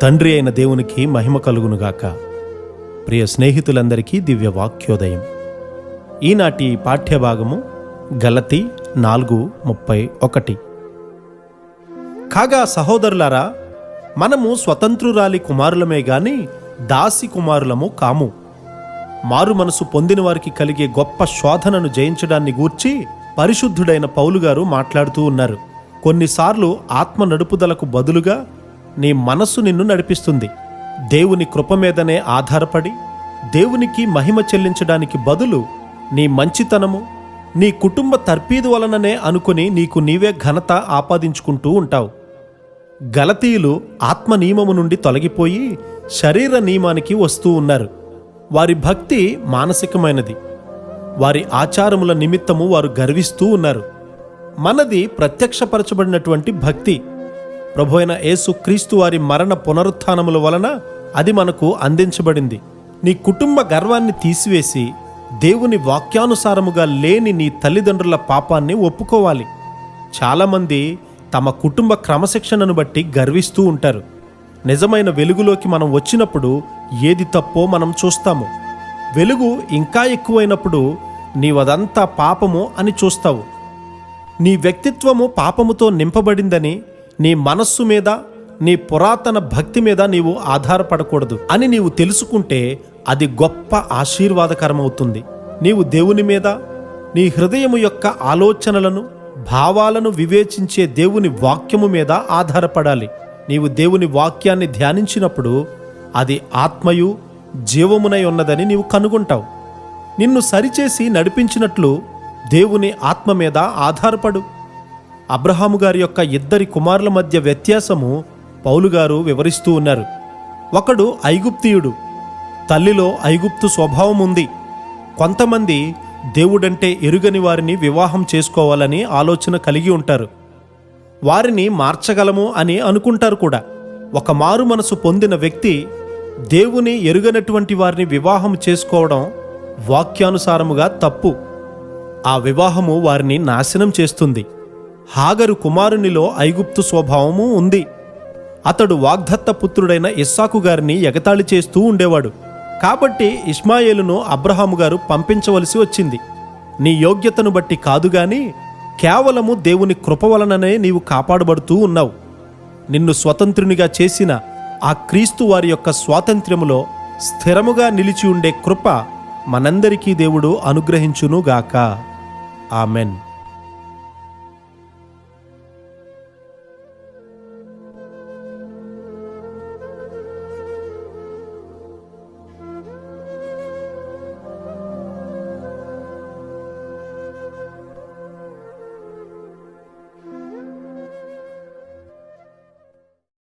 తండ్రి అయిన దేవునికి మహిమ కలుగునుగాక. ప్రియ స్నేహితులందరికీ దివ్య వాక్యోదయం. ఈనాటి పాఠ్యభాగము గలతీ 4:31. కాగా సహోదరులారా, మనము స్వతంత్రురాలి కుమారులమే గాని దాసి కుమారులము కాము. మారు మనసు పొందిన వారికి కలిగే గొప్ప శోధనను జయించడాన్ని గూర్చి పరిశుద్ధుడైన పౌలు గారు మాట్లాడుతూ ఉన్నారు. కొన్నిసార్లు ఆత్మ నడుపుదలకు బదులుగా నీ మనస్సు నిన్ను నడిపిస్తుంది. దేవుని కృప మీదనే ఆధారపడి దేవునికి మహిమ చెల్లించడానికి బదులు నీ మంచితనము, నీ కుటుంబ తర్పీదు వలననే అనుకుని నీకు నీవే ఘనత ఆపాదించుకుంటూ ఉంటావు. గలతీయులు ఆత్మ నియమము నుండి తొలగిపోయి శరీర నియమానికి వస్తూ ఉన్నారు. వారి భక్తి మానసికమైనది. వారి ఆచారముల నిమిత్తము వారు గర్విస్తూ ఉన్నారు. మనది ప్రత్యక్షపరచబడినటువంటి భక్తి. ప్రభువైన యేసు క్రీస్తు వారి మరణ పునరుత్థానముల వలన అది మనకు అందించబడింది. నీ కుటుంబ గర్వాన్ని తీసివేసి దేవుని వాక్యానుసారముగా లేని నీ తల్లిదండ్రుల పాపాన్ని ఒప్పుకోవాలి. చాలామంది తమ కుటుంబ క్రమశిక్షణను బట్టి గర్విస్తూ ఉంటారు. నిజమైన వెలుగులోకి మనం వచ్చినప్పుడు ఏది తప్పో మనం చూస్తాము. వెలుగు ఇంకా ఎక్కువైనప్పుడు నీవదంతా పాపము అని చూస్తావు. నీ వ్యక్తిత్వము పాపముతో నింపబడిందని, నీ మనస్సు మీద, నీ పురాతన భక్తి మీద నీవు ఆధారపడకూడదు అని నీవు తెలుసుకుంటే అది గొప్ప ఆశీర్వాదకరమవుతుంది. నీవు దేవుని మీద, నీ హృదయము యొక్క ఆలోచనలను, భావాలను వివేచించే దేవుని వాక్యము మీద ఆధారపడాలి. నీవు దేవుని వాక్యాన్ని ధ్యానించినప్పుడు అది ఆత్మయు జీవమునై ఉన్నదని నీవు కనుగొంటావు. నిన్ను సరిచేసి నడిపించినట్లు దేవుని ఆత్మ మీద ఆధారపడు. అబ్రహాము గారి యొక్క 2 కుమారుల మధ్య వ్యత్యాసము పౌలు గారు వివరిస్తూ ఉన్నారు. ఒకడు ఐగుప్తీయుడు. తల్లిలో ఐగుప్తు స్వభావం ఉంది. కొంతమంది దేవుడంటే ఎరుగని వారిని వివాహం చేసుకోవాలని ఆలోచన కలిగి ఉంటారు. వారిని మార్చగలము అని అనుకుంటారు కూడా. ఒక మారు మనసు పొందిన వ్యక్తి దేవుని ఎరుగనటువంటి వారిని వివాహం చేసుకోవడం వాక్యానుసారముగా తప్పు. ఆ వివాహము వారిని నాశనం చేస్తుంది. హాగరు కుమారునిలో ఐగుప్తు స్వభావము ఉంది. అతడు వాగ్దత్త పుత్రుడైన ఇస్సాకు గారిని ఎగతాళి చేస్తూ ఉండేవాడు. కాబట్టి ఇష్మాయేలును అబ్రహాము గారు పంపించవలసి వచ్చింది. నీ యోగ్యతను బట్టి కాదుగాని కేవలము దేవుని కృప వలననే నీవు కాపాడబడుతూ ఉన్నావు. నిన్ను స్వతంత్రునిగా చేసిన ఆ క్రీస్తు వారి యొక్క స్వాతంత్ర్యములో స్థిరముగా నిలిచి ఉండే కృప మనందరికీ దేవుడు అనుగ్రహించునుగాక. ఆమెన్.